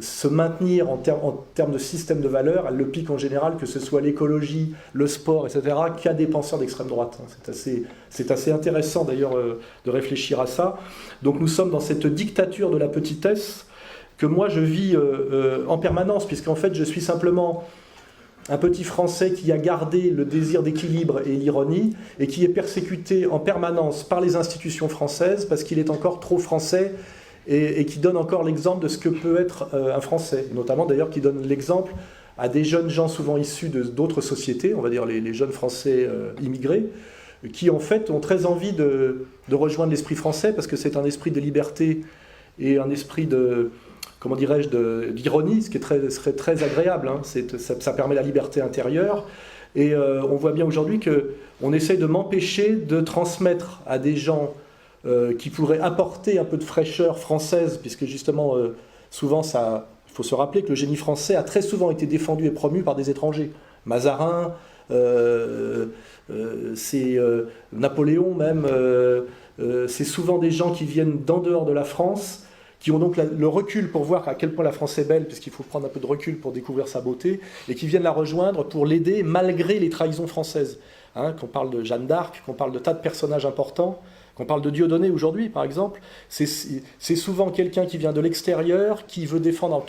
se maintenir en termes de système de valeurs, elle le pique en général, que ce soit l'écologie, le sport, etc., qu'à des penseurs d'extrême droite. C'est assez intéressant, d'ailleurs, de réfléchir à ça. Donc nous sommes dans cette dictature de la petitesse que moi, je vis en permanence, puisqu'en fait, je suis simplement... un petit Français qui a gardé le désir d'équilibre et l'ironie, et qui est persécuté en permanence par les institutions françaises, parce qu'il est encore trop français, et qui donne encore l'exemple de ce que peut être un Français. Notamment d'ailleurs qui donne l'exemple à des jeunes gens souvent issus d'autres sociétés, on va dire les jeunes Français immigrés, qui en fait ont très envie de rejoindre l'esprit français, parce que c'est un esprit de liberté et un esprit de... comment dirais-je, d'ironie, ce qui serait très agréable. Hein. Ça permet la liberté intérieure. Et on voit bien aujourd'hui qu'on essaye de m'empêcher de transmettre à des gens qui pourraient apporter un peu de fraîcheur française, puisque justement, souvent, il faut se rappeler que le génie français a très souvent été défendu et promu par des étrangers. Mazarin, c'est Napoléon même, c'est souvent des gens qui viennent d'en dehors de la France, qui ont donc le recul pour voir à quel point la France est belle, puisqu'il faut prendre un peu de recul pour découvrir sa beauté, et qui viennent la rejoindre pour l'aider malgré les trahisons françaises. Hein, qu'on parle de Jeanne d'Arc, qu'on parle de tas de personnages importants, qu'on parle de Dieudonné aujourd'hui, par exemple, c'est souvent quelqu'un qui vient de l'extérieur, qui veut défendre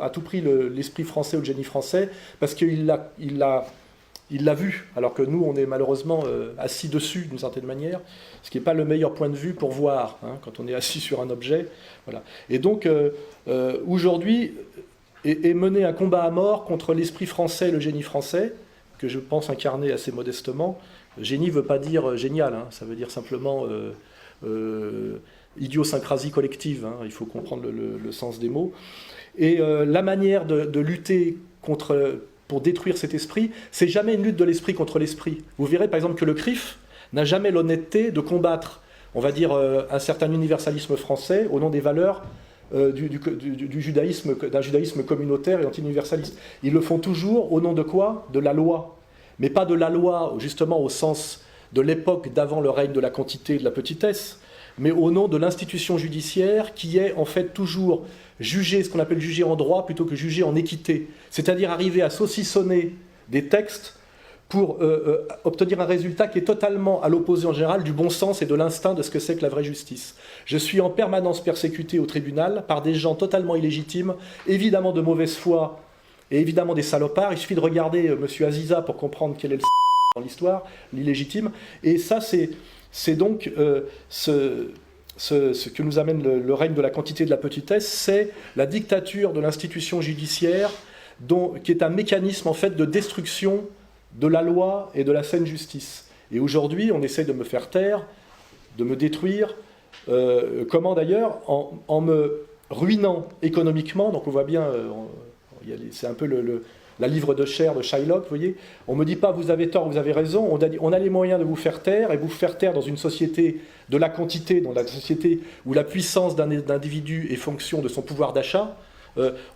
à tout prix l'esprit français ou le génie français, parce qu'il l'a vu, alors que nous, on est malheureusement assis dessus, d'une certaine manière, ce qui n'est pas le meilleur point de vue pour voir, hein, quand on est assis sur un objet. Voilà. Et donc, aujourd'hui, est mené un combat à mort contre l'esprit français et le génie français, que je pense incarner assez modestement. Génie ne veut pas dire génial, hein, ça veut dire simplement idiosyncrasie collective, hein, il faut comprendre le sens des mots. Et la manière de lutter pour détruire cet esprit, c'est jamais une lutte de l'esprit contre l'esprit. Vous verrez par exemple que le CRIF n'a jamais l'honnêteté de combattre, on va dire, un certain universalisme français au nom des valeurs du judaïsme, d'un judaïsme communautaire et anti-universaliste. Ils le font toujours au nom de quoi? De la loi. Mais pas de la loi, justement, au sens de l'époque d'avant le règne de la quantité et de la petitesse, mais au nom de l'institution judiciaire qui est en fait toujours juger, ce qu'on appelle juger en droit plutôt que juger en équité. C'est-à-dire arriver à saucissonner des textes pour obtenir un résultat qui est totalement à l'opposé en général du bon sens et de l'instinct de ce que c'est que la vraie justice. Je suis en permanence persécuté au tribunal par des gens totalement illégitimes, évidemment de mauvaise foi et évidemment des salopards. Il suffit de regarder M. Aziza pour comprendre quel est le dans l'histoire, l'illégitime. Et ça, c'est donc ce que nous amène le règne de la quantité et de la petitesse, c'est la dictature de l'institution judiciaire qui est un mécanisme en fait de destruction de la loi et de la saine justice. Et aujourd'hui, on essaie de me faire taire, de me détruire. Comment d'ailleurs? En me ruinant économiquement. Donc on voit bien, c'est un peu la livre de chair de Shylock, vous voyez. On ne me dit pas vous avez tort, vous avez raison. On a les moyens de vous faire taire, et vous faire taire dans une société de la quantité, dans la société où la puissance d'un individu est fonction de son pouvoir d'achat.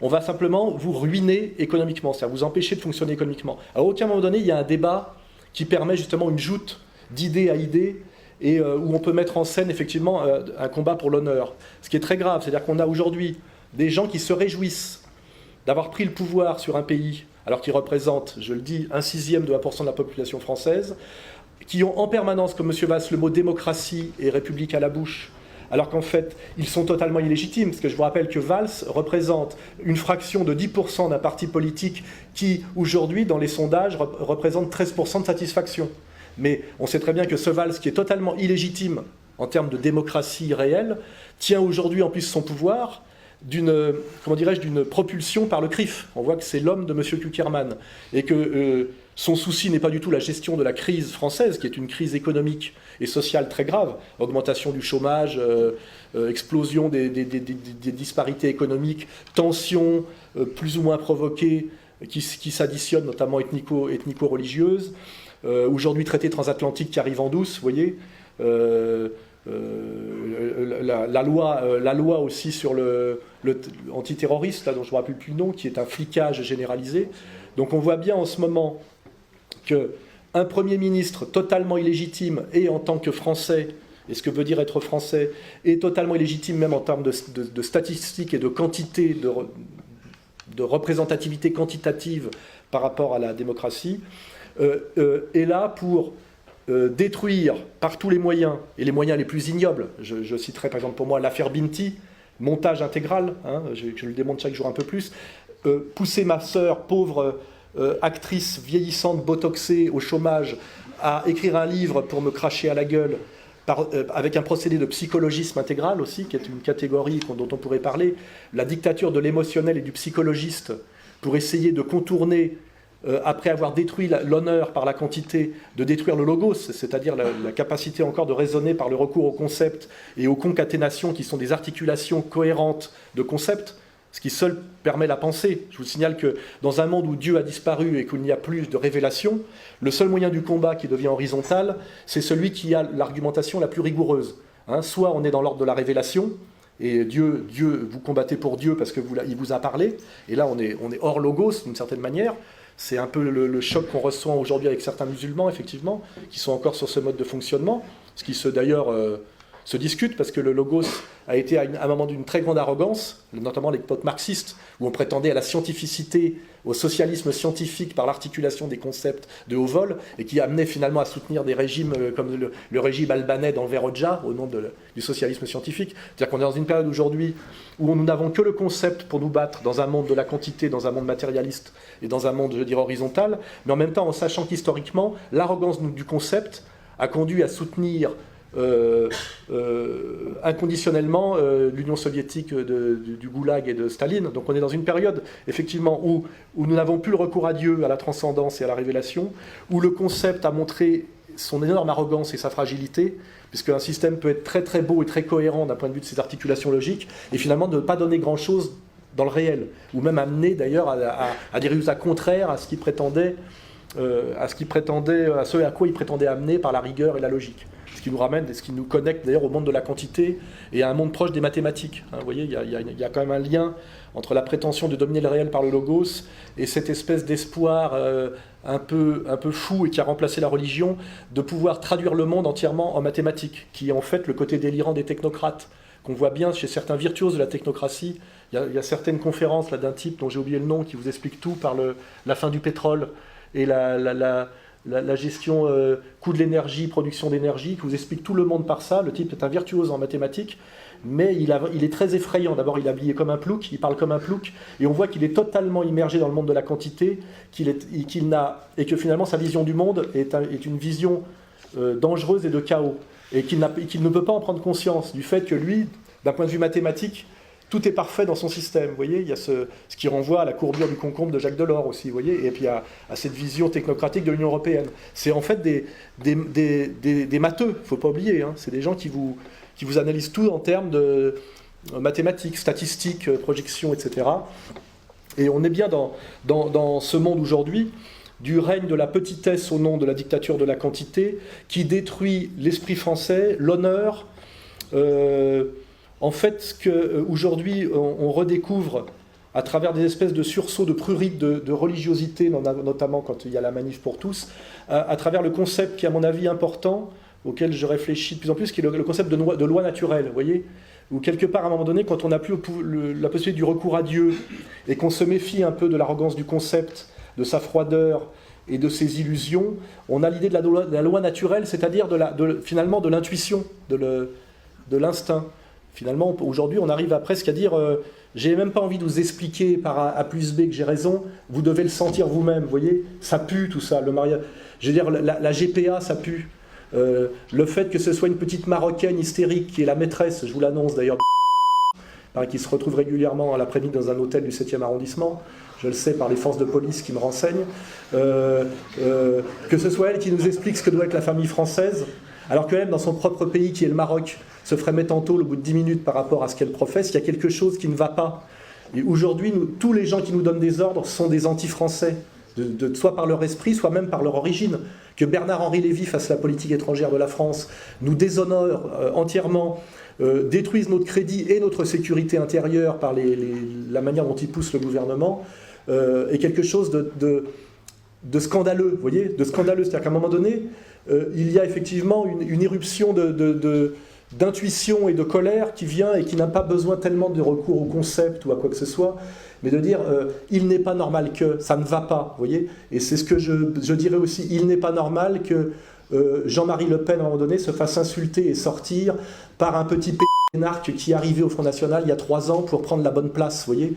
On va simplement vous ruiner économiquement, c'est-à-dire vous empêcher de fonctionner économiquement. À aucun moment donné, il y a un débat qui permet justement une joute d'idée à idée, et où on peut mettre en scène effectivement un combat pour l'honneur. Ce qui est très grave, c'est-à-dire qu'on a aujourd'hui des gens qui se réjouissent d'avoir pris le pouvoir sur un pays, alors qu'ils représentent, je le dis, 1/6 de 1% de la population française, qui ont en permanence, comme M. Valls, le mot démocratie et république à la bouche, alors qu'en fait, ils sont totalement illégitimes, parce que je vous rappelle que Valls représente une fraction de 10% d'un parti politique qui, aujourd'hui, dans les sondages, représente 13% de satisfaction. Mais on sait très bien que ce Valls, qui est totalement illégitime en termes de démocratie réelle, tient aujourd'hui en plus son pouvoir d'une propulsion par le CRIF. On voit que c'est l'homme de M. Kuckerman, et que son souci n'est pas du tout la gestion de la crise française, qui est une crise économique et sociale très grave, augmentation du chômage, explosion des disparités économiques, tensions plus ou moins provoquées qui s'additionnent, notamment ethnico-religieuses, aujourd'hui traité transatlantique qui arrive en douce, vous voyez, la loi aussi sur le antiterroriste, là, dont je ne me rappelle plus le nom, qui est un flicage généralisé. Donc on voit bien en ce moment qu'un Premier ministre totalement illégitime, et en tant que Français, et ce que veut dire être Français, est totalement illégitime même en termes de statistiques et de quantité, de représentativité quantitative par rapport à la démocratie, est là pour détruire par tous les moyens, et les moyens les plus ignobles. Je citerai par exemple pour moi l'affaire Binti, montage intégral, hein, je le démontre chaque jour un peu plus, pousser ma sœur, pauvre actrice vieillissante, botoxée, au chômage, à écrire un livre pour me cracher à la gueule, avec un procédé de psychologisme intégral aussi, qui est une catégorie dont on pourrait parler, la dictature de l'émotionnel et du psychologiste, pour essayer de contourner, après avoir détruit l'honneur par la quantité, de détruire le logos, c'est-à-dire la capacité encore de raisonner par le recours aux concepts et aux concaténations, qui sont des articulations cohérentes de concepts, ce qui seul permet la pensée. Je vous signale que dans un monde où Dieu a disparu et qu'il n'y a plus de révélation, le seul moyen du combat qui devient horizontal, c'est celui qui a l'argumentation la plus rigoureuse. Hein, soit on est dans l'ordre de la révélation, et Dieu, vous combattez pour Dieu parce qu'il vous a parlé, et là on est hors logos d'une certaine manière. C'est un peu le choc qu'on ressent aujourd'hui avec certains musulmans, effectivement, qui sont encore sur ce mode de fonctionnement, ce qui d'ailleurs se discute, parce que le logos a été à un moment d'une très grande arrogance, notamment l'époque marxiste, où on prétendait à la scientificité, au socialisme scientifique par l'articulation des concepts de haut vol, et qui amenait finalement à soutenir des régimes comme le régime albanais dans le Verodja, au nom du socialisme scientifique. C'est-à-dire qu'on est dans une période aujourd'hui où nous n'avons que le concept pour nous battre dans un monde de la quantité, dans un monde matérialiste, et dans un monde, je dirais, horizontal, mais en même temps en sachant qu'historiquement, l'arrogance du concept a conduit à soutenir inconditionnellement l'Union soviétique du Goulag et de Staline. Donc on est dans une période effectivement où nous n'avons plus le recours à Dieu, à la transcendance et à la révélation, où le concept a montré son énorme arrogance et sa fragilité, puisque un système peut être très très beau et très cohérent d'un point de vue de ses articulations logiques, et finalement ne pas donner grand chose dans le réel, ou même amener d'ailleurs à des résultats contraires à ce qu'il prétendait à ce à quoi il prétendait amener par la rigueur et la logique. Ce qui nous ramène, et ce qui nous connecte d'ailleurs au monde de la quantité et à un monde proche des mathématiques. Vous voyez, il y a quand même un lien entre la prétention de dominer le réel par le logos et cette espèce d'espoir un peu fou et qui a remplacé la religion de pouvoir traduire le monde entièrement en mathématiques, qui est en fait le côté délirant des technocrates, qu'on voit bien chez certains virtuoses de la technocratie. Il y a certaines conférences là, d'un type dont j'ai oublié le nom qui vous explique tout par la fin du pétrole et la gestion coût de l'énergie, production d'énergie, qui vous explique tout le monde par ça. Le type est un virtuose en mathématiques, mais il est très effrayant. D'abord, il est habillé comme un plouc, il parle comme un plouc, et on voit qu'il est totalement immergé dans le monde de la quantité, et que finalement sa vision du monde est une vision dangereuse et de chaos, et qu'il ne peut pas en prendre conscience du fait que lui, d'un point de vue mathématique, tout est parfait dans son système, vous voyez, il y a ce qui renvoie à la courbure du concombre de Jacques Delors aussi, vous voyez, et puis à cette vision technocratique de l'Union européenne. C'est en fait des matheux, il ne faut pas oublier, hein. C'est des gens qui vous analysent tout en termes de mathématiques, statistiques, projections, etc. Et on est bien dans ce monde aujourd'hui du règne de la petitesse au nom de la dictature de la quantité, qui détruit l'esprit français, l'honneur. En fait, qu'aujourd'hui, on redécouvre à travers des espèces de sursauts de prurite, de religiosité, notamment quand il y a la manif pour tous, à travers le concept qui est à mon avis important, auquel je réfléchis de plus en plus, qui est le concept de loi naturelle, vous voyez, où quelque part, à un moment donné, quand on n'a plus la possibilité du recours à Dieu, et qu'on se méfie un peu de l'arrogance du concept, de sa froideur et de ses illusions, on a l'idée de la loi naturelle, c'est-à-dire finalement de l'intuition, de l'instinct. Finalement, aujourd'hui, on arrive presque à dire j'ai même pas envie de vous expliquer par A plus B que j'ai raison, vous devez le sentir vous-même, vous voyez, ça pue tout ça, le mariage. Je veux dire, la GPA, ça pue. Le fait que ce soit une petite Marocaine hystérique qui est la maîtresse, je vous l'annonce d'ailleurs, qui se retrouve régulièrement à l'après-midi dans un hôtel du 7e arrondissement, je le sais par les forces de police qui me renseignent, que ce soit elle qui nous explique ce que doit être la famille française, alors qu'elle, dans son propre pays qui est le Maroc, se ferait mettre en tôle au bout de 10 minutes par rapport à ce qu'elle professe, il y a quelque chose qui ne va pas. Et aujourd'hui, tous les gens qui nous donnent des ordres sont des anti-français, soit par leur esprit, soit même par leur origine. Que Bernard-Henri Lévy fasse la politique étrangère de la France, nous déshonore entièrement, détruise notre crédit et notre sécurité intérieure par la manière dont il pousse le gouvernement, est quelque chose de scandaleux, vous voyez, de scandaleux. C'est-à-dire qu'à un moment donné, il y a effectivement une éruption d'intuition et de colère qui vient et qui n'a pas besoin tellement de recours au concept ou à quoi que ce soit, mais de dire il n'est pas normal que, ça ne va pas, vous voyez. Et c'est ce que je dirais aussi, il n'est pas normal que Jean-Marie Le Pen, à un moment donné, se fasse insulter et sortir par un petit pénarque qui est arrivé au Front National il y a 3 ans pour prendre la bonne place, vous voyez.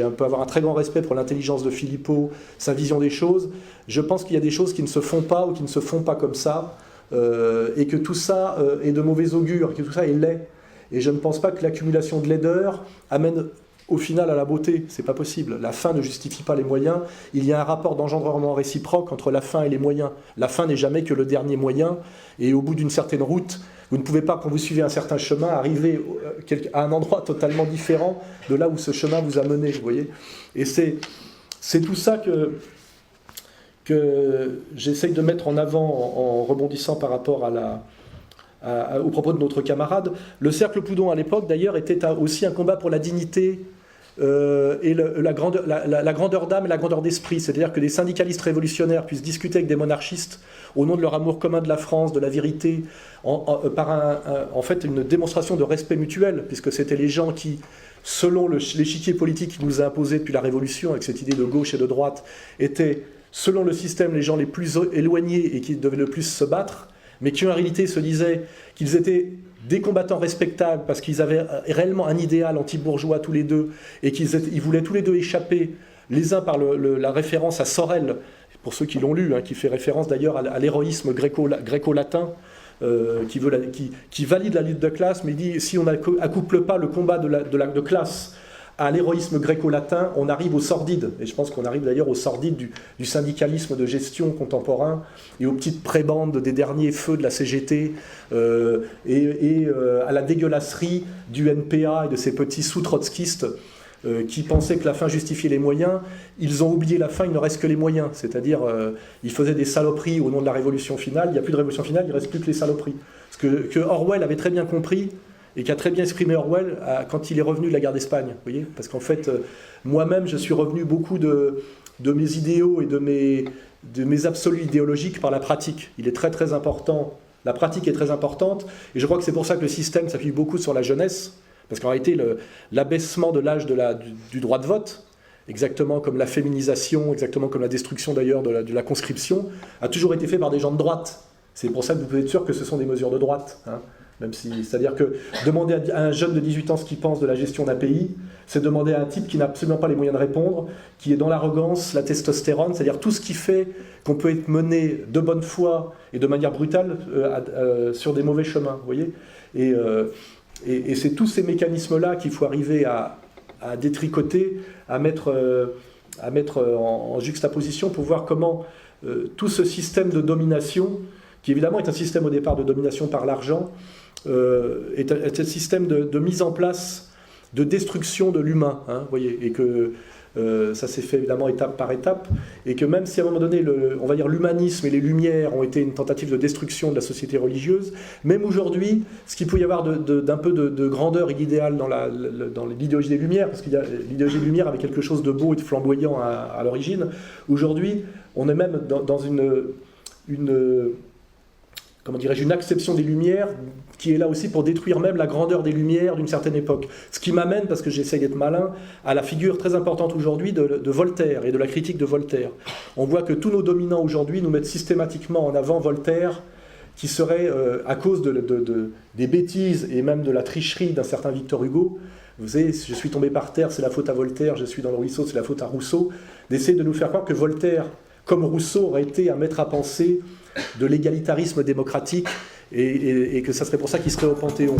On peut avoir un très grand respect pour l'intelligence de Philippot, sa vision des choses. Je pense qu'il y a des choses qui ne se font pas ou qui ne se font pas comme ça, et que tout ça est de mauvais augure, que tout ça est laid. Et je ne pense pas que l'accumulation de laideur amène au final à la beauté. C'est pas possible. La fin ne justifie pas les moyens. Il y a un rapport d'engendrement réciproque entre la fin et les moyens. La fin n'est jamais que le dernier moyen, et au bout d'une certaine route, vous ne pouvez pas, quand vous suivez un certain chemin, arriver à un endroit totalement différent de là où ce chemin vous a mené, vous voyez. Et c'est tout ça que j'essaye de mettre en avant en rebondissant par rapport au propos de notre camarade. Le Cercle Poudon, à l'époque, d'ailleurs, était aussi un combat pour la dignité et la grandeur d'âme et la grandeur d'esprit. C'est-à-dire que des syndicalistes révolutionnaires puissent discuter avec des monarchistes au nom de leur amour commun de la France, de la vérité, par en fait une démonstration de respect mutuel, puisque c'était les gens qui, selon l'échiquier politique qui nous a imposé depuis la Révolution, avec cette idée de gauche et de droite, étaient, selon le système, les gens les plus éloignés et qui devaient le plus se battre, mais qui en réalité se disaient qu'ils étaient des combattants respectables parce qu'ils avaient réellement un idéal anti-bourgeois tous les deux, et qu'ils voulaient tous les deux échapper, les uns par la référence à Sorel, pour ceux qui l'ont lu, qui fait référence d'ailleurs à l'héroïsme gréco-latin, qui valide la lutte de classe, mais dit si on n'accouple pas le combat de classe à l'héroïsme gréco-latin, on arrive au sordide. Et je pense qu'on arrive d'ailleurs au sordide du syndicalisme de gestion contemporain et aux petites prébandes des derniers feux de la CGT et à la dégueulasserie du NPA et de ces petits sous-trotskistes qui pensaient que la fin justifiait les moyens, ils ont oublié la fin, il ne reste que les moyens. C'est-à-dire, ils faisaient des saloperies au nom de la révolution finale, il n'y a plus de révolution finale, il ne reste plus que les saloperies. Ce que Orwell avait très bien compris, et qu'a très bien exprimé Orwell quand il est revenu de la guerre d'Espagne. Vous voyez, parce qu'en fait, moi-même, je suis revenu beaucoup de mes idéaux et de mes absolus idéologiques par la pratique. Il est très très important, la pratique est très importante, et je crois que c'est pour ça que le système s'appuie beaucoup sur la jeunesse, parce qu'en réalité, l'abaissement de l'âge du droit de vote, exactement comme la féminisation, exactement comme la destruction d'ailleurs de la conscription, a toujours été fait par des gens de droite. C'est pour ça que vous pouvez être sûr que ce sont des mesures de droite. Hein. Même si, c'est-à-dire que demander à un jeune de 18 ans ce qu'il pense de la gestion d'un pays, c'est demander à un type qui n'a absolument pas les moyens de répondre, qui est dans l'arrogance, la testostérone, c'est-à-dire tout ce qui fait qu'on peut être mené de bonne foi et de manière brutale sur des mauvais chemins, vous voyez. Et c'est tous ces mécanismes-là qu'il faut arriver à détricoter, à mettre en juxtaposition pour voir comment tout ce système de domination, qui évidemment est un système au départ de domination par l'argent, est un système de mise en place de destruction de l'humain, hein, voyez, et que ça s'est fait évidemment étape par étape, et que même si à un moment donné, on va dire l'humanisme et les Lumières ont été une tentative de destruction de la société religieuse, même aujourd'hui, ce qu'il peut y avoir d'un peu de grandeur et d'idéal dans l'idéologie des Lumières, parce qu'il y a l'idéologie des Lumières avait quelque chose de beau et de flamboyant à l'origine, aujourd'hui, on est même dans comment dirais-je, une acception des Lumières qui est là aussi pour détruire même la grandeur des Lumières d'une certaine époque. Ce qui m'amène, parce que j'essaye d'être malin, à la figure très importante aujourd'hui de Voltaire et de la critique de Voltaire. On voit que tous nos dominants aujourd'hui nous mettent systématiquement en avant Voltaire, qui serait, à cause des bêtises et même de la tricherie d'un certain Victor Hugo, vous savez, je suis tombé par terre, c'est la faute à Voltaire, je suis dans le ruisseau, c'est la faute à Rousseau, d'essayer de nous faire croire que Voltaire, comme Rousseau, aurait été un maître à penser de l'égalitarisme démocratique et que ça serait pour ça qu'il serait au Panthéon.